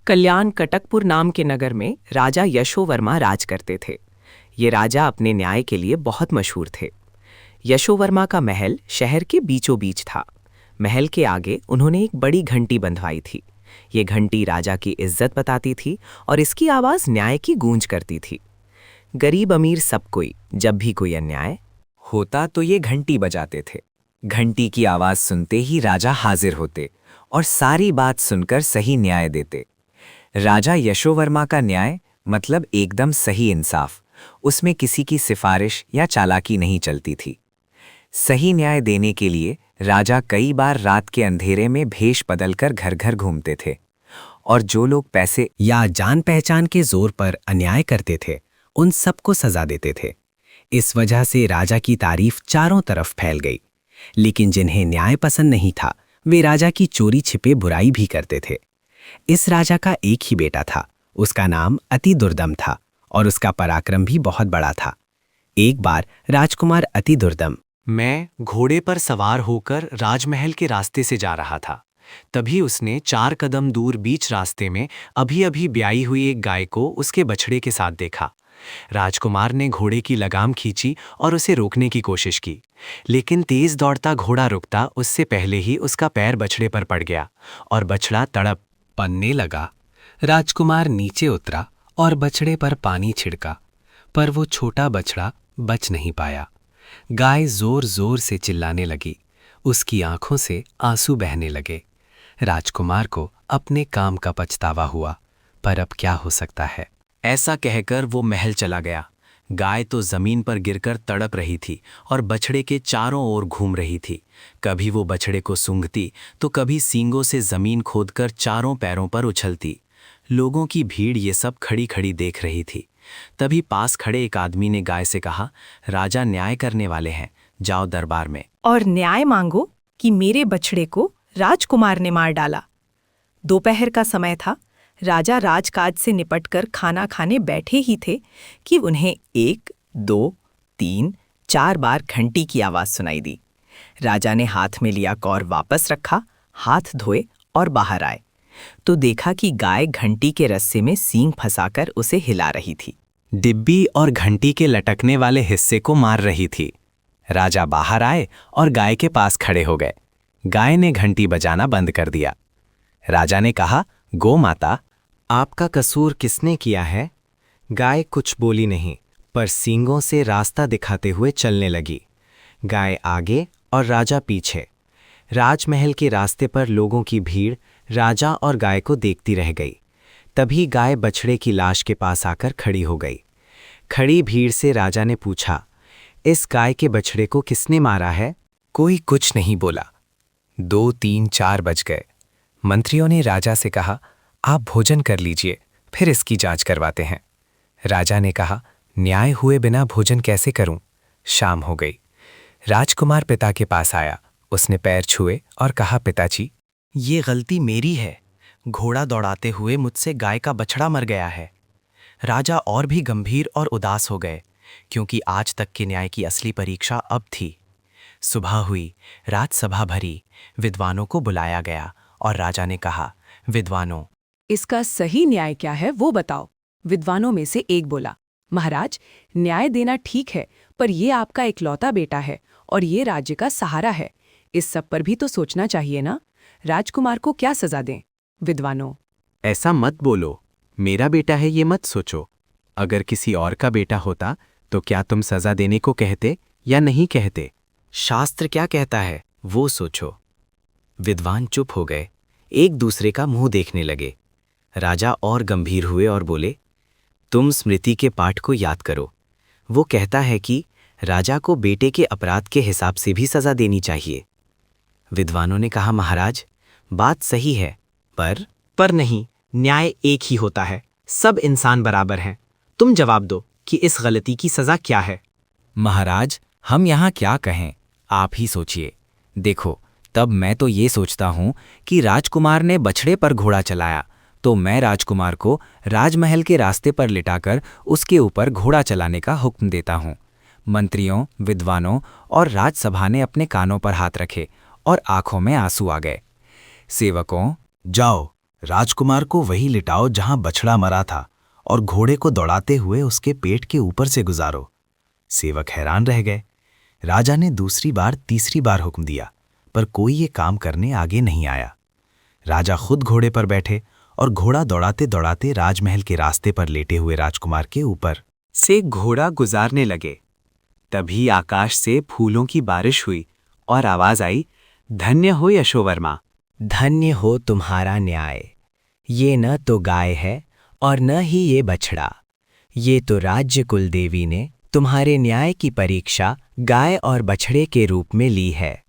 कल्याण कटकपुर नाम के नगर में राजा यशोवर्मा राज करते थे। ये राजा अपने न्याय के लिए बहुत मशहूर थे। यशोवर्मा का महल शहर के बीचों बीच था। महल के आगे उन्होंने एक बड़ी घंटी बंधवाई थी। ये घंटी राजा की इज्जत बताती थी और इसकी आवाज़ न्याय की गूंज करती थी। गरीब अमीर सब कोई जब भी कोई अन्याय होता तो ये घंटी बजाते थे। घंटी की आवाज़ सुनते ही राजा हाजिर होते और सारी बात सुनकर सही न्याय देते। राजा यशोवर्मा का न्याय मतलब एकदम सही इंसाफ। उसमें किसी की सिफारिश या चालाकी नहीं चलती थी। सही न्याय देने के लिए राजा कई बार रात के अंधेरे में भेष बदलकर घर घर घूमते थे और जो लोग पैसे या जान पहचान के जोर पर अन्याय करते थे उन सबको सजा देते थे। इस वजह से राजा की तारीफ चारों तरफ फैल गई। लेकिन जिन्हें न्याय पसंद नहीं था वे राजा की चोरी छिपे बुराई भी करते थे। इस राजा का एक ही बेटा था। उसका नाम अति दुर्दम था और उसका पराक्रम भी बहुत बड़ा था। एक बार राजकुमार अति दुर्दम मैं घोड़े पर सवार होकर राजमहल के रास्ते से जा रहा था। तभी उसने 4 कदम दूर बीच रास्ते में अभी अभी ब्याई हुई एक गाय को उसके बछड़े के साथ देखा। राजकुमार ने घोड़े की लगाम खींची और उसे रोकने की कोशिश की, लेकिन तेज दौड़ता घोड़ा रुकता उससे पहले ही उसका पैर बछड़े पर पड़ गया और बछड़ा तड़प पन्ने लगा। राजकुमार नीचे उतरा और बछड़े पर पानी छिड़का, पर वो छोटा बछड़ा बच नहीं पाया। गाय जोर जोर से चिल्लाने लगी। उसकी आंखों से आंसू बहने लगे। राजकुमार को अपने काम का पछतावा हुआ, पर अब क्या हो सकता है। ऐसा कहकर वो महल चला गया। गाय तो जमीन पर गिरकर तड़प रही थी और बछड़े के चारों ओर घूम रही थी। कभी वो बछड़े को सूंघती तो कभी सींगों से जमीन खोदकर चारों पैरों पर उछलती। लोगों की भीड़ ये सब खड़ी खड़ी देख रही थी। तभी पास खड़े एक आदमी ने गाय से कहा, राजा न्याय करने वाले हैं, जाओ दरबार में और न्याय मांगो कि मेरे बछड़े को राजकुमार ने मार डाला। दोपहर का समय था। राजा राजकाज से निपटकर खाना खाने बैठे ही थे कि उन्हें 1, 2, 3, 4 बार घंटी की आवाज सुनाई दी। राजा ने हाथ में लिया कौर वापस रखा, हाथ धोए और बाहर आए तो देखा कि गाय घंटी के रस्से में सींग फंसाकर उसे हिला रही थी। डिब्बी और घंटी के लटकने वाले हिस्से को मार रही थी। राजा बाहर आए और गाय के पास खड़े हो गए। गाय ने घंटी बजाना बंद कर दिया। राजा ने कहा, गो माता, आपका कसूर किसने किया है? गाय कुछ बोली नहीं, पर सींगों से रास्ता दिखाते हुए चलने लगी। गाय आगे और राजा पीछे। राजमहल के रास्ते पर लोगों की भीड़ राजा और गाय को देखती रह गई। तभी गाय बछड़े की लाश के पास आकर खड़ी हो गई। खड़ी भीड़ से राजा ने पूछा, इस गाय के बछड़े को किसने मारा है? कोई कुछ नहीं बोला। 2, 3, 4 बज गए। मंत्रियों ने राजा से कहा, आप भोजन कर लीजिए, फिर इसकी जांच करवाते हैं। राजा ने कहा, न्याय हुए बिना भोजन कैसे करूं? शाम हो गई। राजकुमार पिता के पास आया। उसने पैर छुए और कहा, पिताजी, ये गलती मेरी है। घोड़ा दौड़ाते हुए मुझसे गाय का बछड़ा मर गया है। राजा और भी गंभीर और उदास हो गए, क्योंकि आज तक के न्याय की असली परीक्षा अब थी। सुबह हुई, राजसभा भरी, विद्वानों को बुलाया गया और राजा ने कहा, विद्वानों, इसका सही न्याय क्या है वो बताओ। विद्वानों में से एक बोला, महाराज, न्याय देना ठीक है, पर ये आपका इकलौता बेटा है और ये राज्य का सहारा है। इस सब पर भी तो सोचना चाहिए ना। राजकुमार को क्या सजा दें? विद्वानों, ऐसा मत बोलो। मेरा बेटा है ये मत सोचो। अगर किसी और का बेटा होता तो क्या तुम सजा देने को कहते या नहीं कहते? शास्त्र क्या कहता है वो सोचो। विद्वान चुप हो गए, एक दूसरे का मुंह देखने लगे। राजा और गंभीर हुए और बोले, तुम स्मृति के पाठ को याद करो। वो कहता है कि राजा को बेटे के अपराध के हिसाब से भी सजा देनी चाहिए। विद्वानों ने कहा, महाराज, बात सही है, पर नहीं, न्याय एक ही होता है। सब इंसान बराबर हैं। तुम जवाब दो कि इस गलती की सजा क्या है। महाराज, हम यहाँ क्या कहें, आप ही सोचिए। देखो, तब मैं तो ये सोचता हूँ कि राजकुमार ने बछड़े पर घोड़ा चलाया, तो मैं राजकुमार को राजमहल के रास्ते पर लिटाकर उसके ऊपर घोड़ा चलाने का हुक्म देता हूँ। मंत्रियों, विद्वानों और राजसभा ने अपने कानों पर हाथ रखे और आंखों में आंसू आ गए। सेवकों, जाओ, राजकुमार को वही लिटाओ जहां बछड़ा मरा था और घोड़े को दौड़ाते हुए उसके पेट के ऊपर से गुजारो। सेवक हैरान रह गए। राजा ने दूसरी बार तीसरी बार हुक्म दिया, पर कोई ये काम करने आगे नहीं आया। राजा खुद घोड़े पर बैठे और घोड़ा दौड़ाते दौड़ाते राजमहल के रास्ते पर लेटे हुए राजकुमार के ऊपर से घोड़ा गुजारने लगे। तभी आकाश से फूलों की बारिश हुई और आवाज आई, धन्य हो यशोवर्मा। धन्य हो तुम्हारा न्याय। ये न तो गाय है और न ही ये बछड़ा। ये तो राज्य कुल देवी ने तुम्हारे न्याय की परीक्षा गाय और बछड़े के रूप में ली है।